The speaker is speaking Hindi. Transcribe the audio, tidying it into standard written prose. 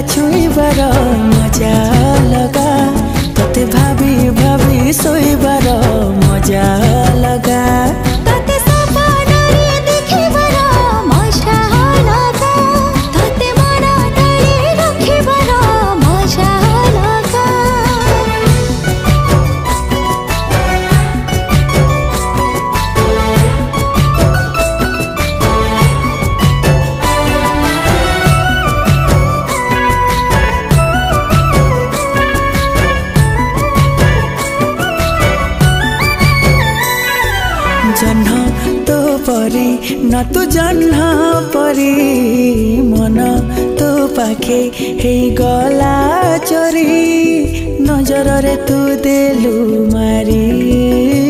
छुईबार मजा लगा तोते भाभी भाभी सोईबार मजा लगा जन्ह तो परी न तू जन्ह परी मन तो पाखे हे गला चोरी नजर रे तू देलु मारी।